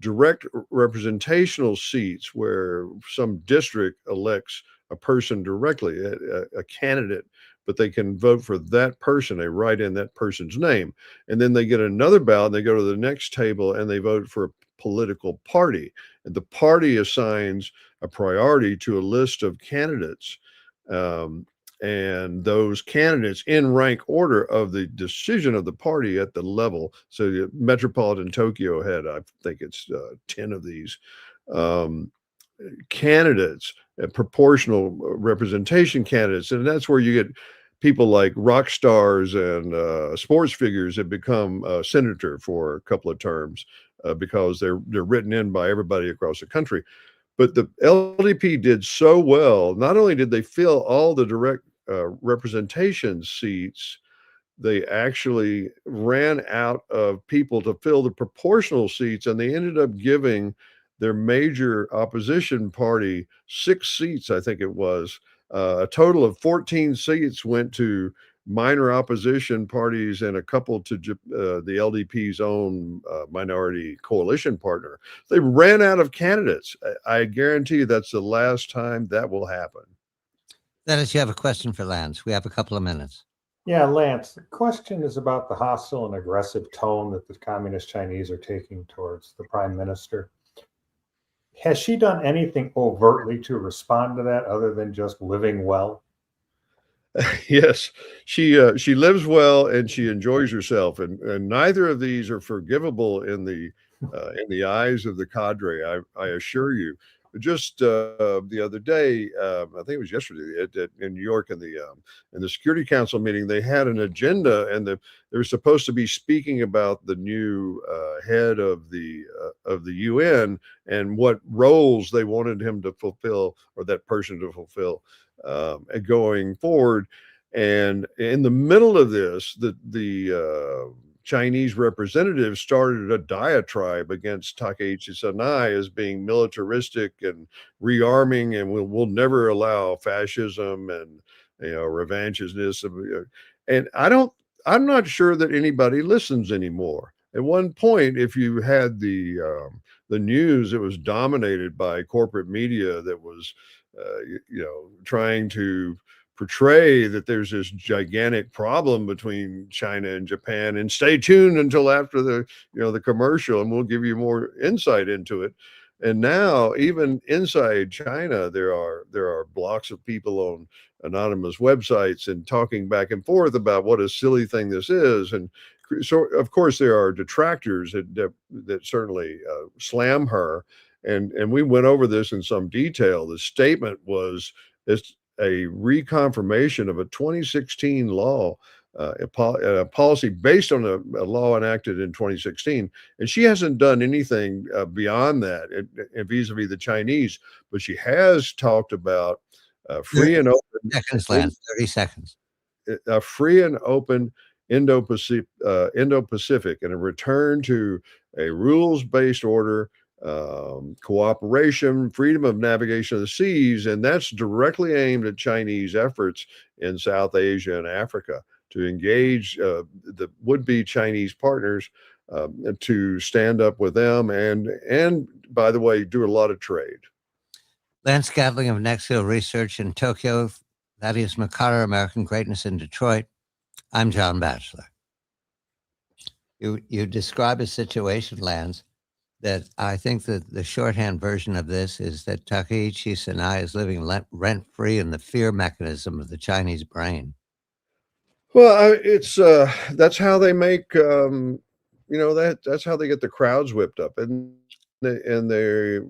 direct representational seats where some district elects a person directly, a candidate, but they can vote for that person. They write in that person's name. And then they get another ballot and they go to the next table and they vote for a political party. And the party assigns a priority to a list of candidates. And those candidates in rank order of the decision of the party at the level. So the metropolitan Tokyo had, I think it's 10 of these candidates, proportional representation candidates. And that's where you get people like rock stars and sports figures that become a senator for a couple of terms because they're written in by everybody across the country. But the LDP did so well. Not only did they fill all the direct representation seats, they actually ran out of people to fill the proportional seats, and they ended up giving their major opposition party 6 seats, I think it was. A total of 14 seats went to minor opposition parties and a couple to the LDP's own minority coalition partner. They ran out of candidates. I guarantee you that's the last time that will happen. Dennis, you have a question for Lance. We have a couple of minutes. Yeah, Lance, the question is about the hostile and aggressive tone that the Communist Chinese are taking towards the prime minister. Has she done anything overtly to respond to that other than just living well? Yes, she lives well and she enjoys herself, and neither of these are forgivable in the eyes of the cadre. I assure you. Just the other day, I think it was yesterday, in New York, in the Security Council meeting, they had an agenda, and they were supposed to be speaking about the new head of the UN and what roles they wanted him to fulfill, or that person to fulfill, going forward. And in the middle of this, the Chinese representative started a diatribe against Takaichi Sanai as being militaristic and rearming, and we'll never allow fascism and revanchist. And I'm not sure that anybody listens anymore. At one point, if you had the news, it was dominated by corporate media that was trying to portray that there's this gigantic problem between China and Japan, and stay tuned until after the commercial and we'll give you more insight into it. And now even inside China, there are blocks of people on anonymous websites and talking back and forth about what a silly thing this is. And so of course there are detractors that certainly slam her. And we went over this in some detail. The statement was a reconfirmation of a 2016 law, a policy based on a law enacted in 2016. And she hasn't done anything beyond that vis-a-vis the Chinese, but she has talked about free and open. Seconds, Lance, 30 seconds. A free and open Indo-Pacific and a return to a rules-based order, cooperation, freedom of navigation of the seas, and that's directly aimed at Chinese efforts in South Asia and Africa to engage the would-be Chinese partners to stand up with them and by the way, do a lot of trade. Lance Gatling of Nexial Research in Tokyo, Thaddeus McCarter, American Greatness in Detroit. I'm John Batchelor. You describe a situation, Lance, that I think that the shorthand version of this is that Takaichi Sanai is living rent-free in the fear mechanism of the Chinese brain. Well, it's that's how they make that's how they get the crowds whipped up, and the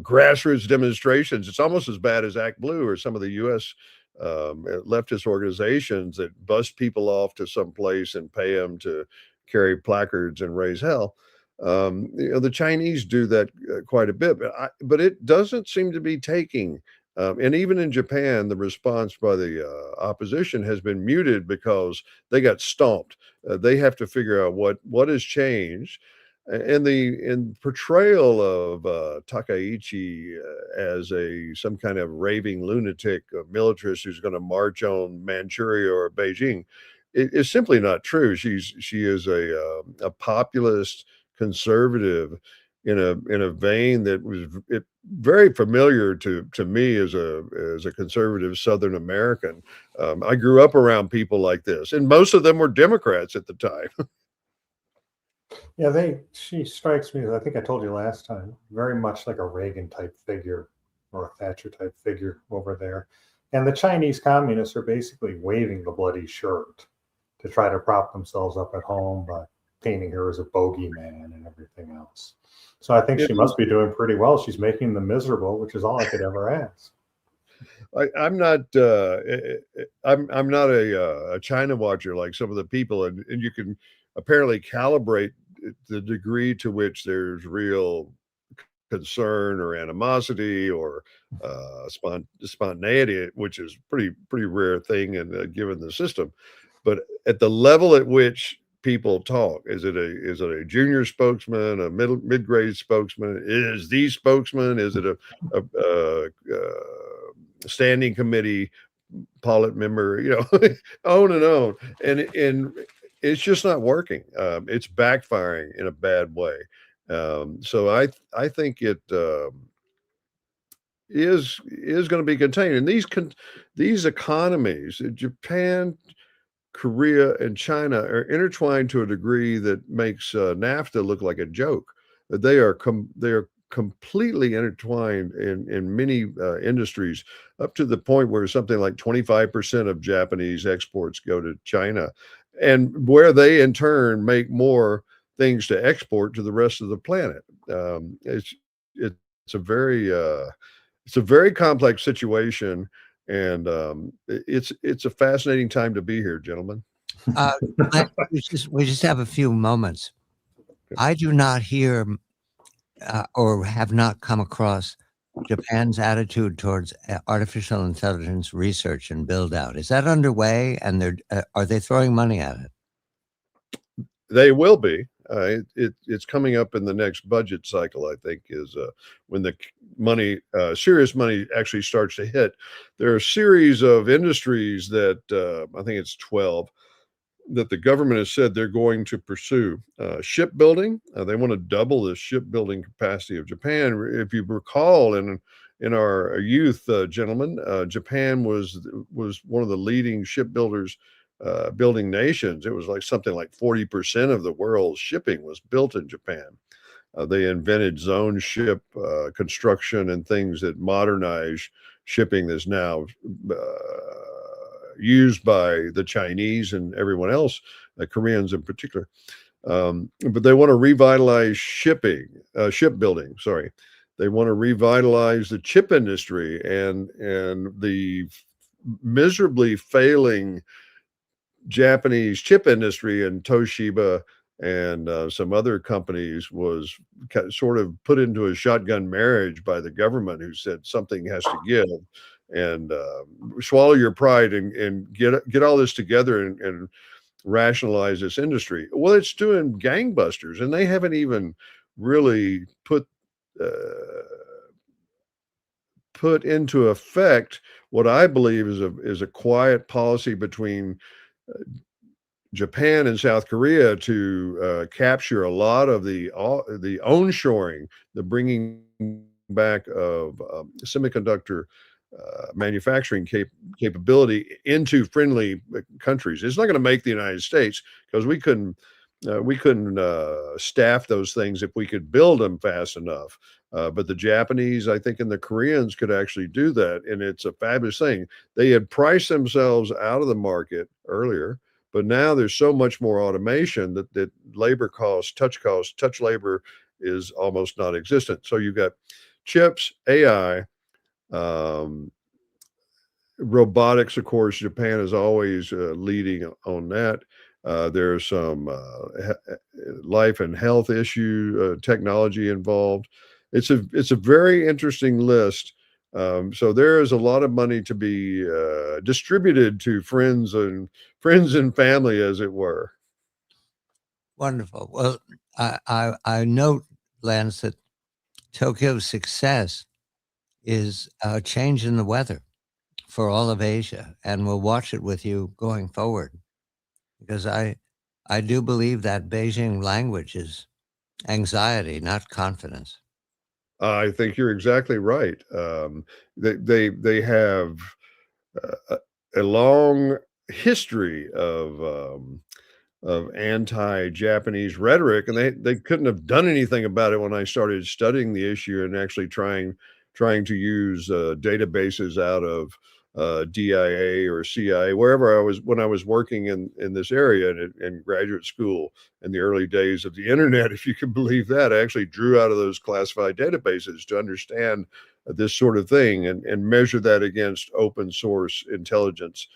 grassroots demonstrations. It's almost as bad as Act Blue or some of the U.S. Leftist organizations that bust people off to some place and pay them to carry placards and raise hell. The Chinese do that quite a bit, but it doesn't seem to be taking. And even in Japan, the response by the opposition has been muted because they got stomped. They have to figure out what has changed. And the portrayal of Takaichi as some kind of raving lunatic, militarist who's going to march on Manchuria or Beijing is simply not true. She is a populist conservative in a vein that was very familiar to me as a conservative Southern American. I grew up around people like this, and most of them were Democrats at the time. Yeah, she strikes me as, I think I told you last time, very much like a Reagan type figure or a Thatcher type figure over there. And the Chinese communists are basically waving the bloody shirt to try to prop themselves up at home by painting her as a bogeyman and everything else. So I think she must be doing pretty well. She's making them miserable, which is all I could ever ask. I'm not a China watcher like some of the people, and you can apparently calibrate the degree to which there's real concern or animosity or spontaneity, which is pretty rare thing in given the system. But at the level at which people talk, is it a junior spokesman, a mid-grade spokesman, is the spokesman, is it a standing committee pilot member, on and on, and it's just not working. It's backfiring in a bad way. So I think it is going to be contained. And these economies, Japan, Korea, and China, are intertwined to a degree that makes NAFTA look like a joke. They are completely intertwined in many industries, up to the point where something like 25% of Japanese exports go to China, and where they in turn make more things to export to the rest of the planet. It's a very complex situation, and it's a fascinating time to be here, gentlemen. We just have a few moments. I do not hear or have not come across Japan's attitude towards artificial intelligence research and build out. Is that underway? And are they throwing money at it? They will be. It's coming up in the next budget cycle, I think, is when the money, serious money, actually starts to hit. There are a series of industries that I think it's 12 that the government has said they're going to pursue. Shipbuilding, they want to double the shipbuilding capacity of Japan. If you recall, in our youth, gentlemen, Japan was one of the leading shipbuilders, building nations. It was like something like 40% of the world's shipping was built in Japan. They invented zone ship construction and things that modernize shipping that's now used by the Chinese and everyone else, the Koreans in particular. But they want to revitalize shipbuilding. Sorry, they want to revitalize the chip industry, and the miserably failing Japanese chip industry, and Toshiba and some other companies was sort of put into a shotgun marriage by the government, who said something has to give, and swallow your pride and get all this together and rationalize this industry. Well, it's doing gangbusters, and they haven't even really put into effect what I believe is a quiet policy between Japan and South Korea to capture a lot of the onshoring, the bringing back of semiconductor manufacturing capability into friendly countries. It's not going to make the United States, because we couldn't staff those things if we could build them fast enough. But the Japanese, I think, and the Koreans could actually do that, and it's a fabulous thing. They had priced themselves out of the market earlier, but now there's so much more automation that labor costs, touch labor is almost non-existent. So you've got chips, AI, robotics. Of course, Japan is always leading on that. There's some life and health issue technology involved. It's a very interesting list. So there is a lot of money to be distributed to friends and family, as it were. Wonderful. Well, I note, Lance, that Tokyo's success is a change in the weather for all of Asia, and we'll watch it with you going forward, because I do believe that Beijing language is Anxiety, not confidence. I think you're exactly right. They have a long history of anti-Japanese rhetoric, and they couldn't have done anything about it when I started studying the issue and actually trying to use databases out of DIA or CIA, wherever I was when I was working in this area in graduate school in the early days of the internet, if you can believe that. I actually drew out of those classified databases to understand this sort of thing and measure that against open source intelligence.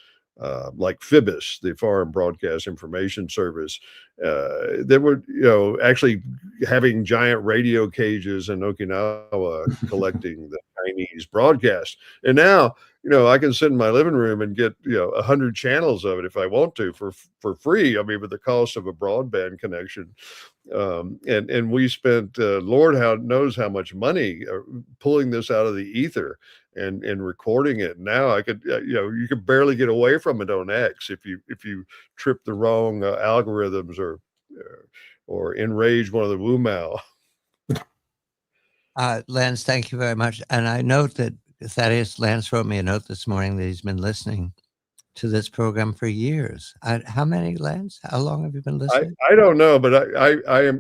Like FIBIS, the Foreign Broadcast Information Service, they were, actually having giant radio cages in Okinawa collecting the Chinese broadcast. And now, I can sit in my living room and get, 100 channels of it if I want to for free. I mean, with the cost of a broadband connection. And we spent, Lord knows how much money pulling this out of the ether and recording it. Now I could, you could barely get away from it on X if you trip the wrong algorithms or enrage one of the Wu Mao. Lance, thank you very much. And I note that Lance wrote me a note this morning that he's been listening to this program for years. How many, Lance? How long have you been listening? I don't know, but I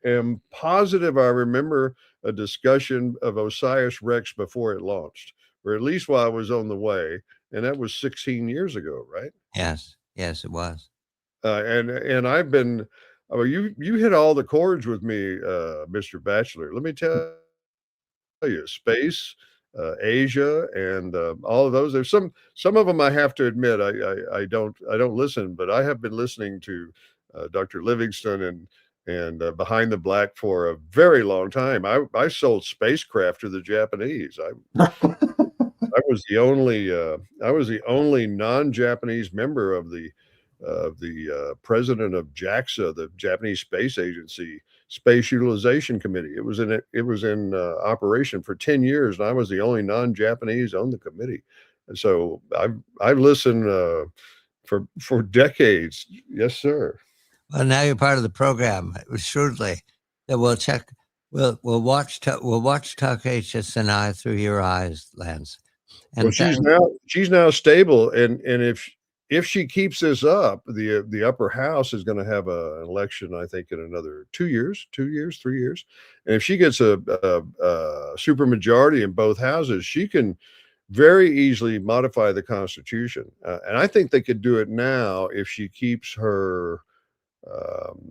am positive I remember a discussion of Osiris Rex before it launched, or at least while I was on the way, and that was 16 years ago, right? Yes, it was. And I've been, you hit all the chords with me, Mr. Batchelor. Let me tell you, space, Asia, and all of those. There's some of them I have to admit I don't listen, but I have been listening to Dr. Livingston and Behind the Black for a very long time. I sold spacecraft to the Japanese. I was the only non-Japanese member of the president of JAXA, the Japanese Space Agency Space Utilization Committee. It was in operation for 10 years, and I was the only non-Japanese on the committee. And so I've listened for decades. Yes, sir. Well, now you're part of the program. Shrewdly, that we'll check. We'll watch Talk HSNI through your eyes, Lance. And well, she's now stable, and if she kees this up, the upper house is going to have an election, I think, in another 2 years, 3 years. And if she gets a super majority in both houses, she can very easily modify the Constitution. And I think they could do it now if she keeps her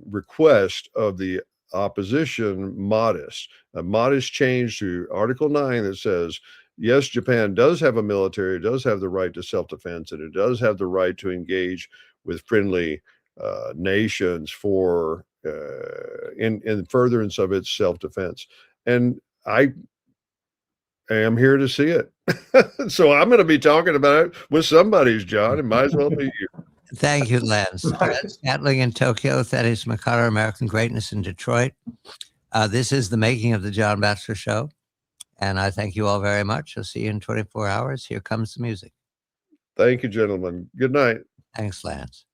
request of the opposition modest. A modest change to Article 9 that says, yes, Japan does have a military, does have the right to self-defense, and it does have the right to engage with friendly nations for in furtherance of its self-defense. And I am here to see it. So I'm going to be talking about it with somebody's, John. It might as well be you. Thank you, Lance. Lance Gatling in Tokyo, Thaddeus McCuller, American Greatness in Detroit. This is the making of the John Batchelor Show. And I thank you all very much. I'll see you in 24 hours. Here comes the music. Thank you, gentlemen. Good night. Thanks, Lance.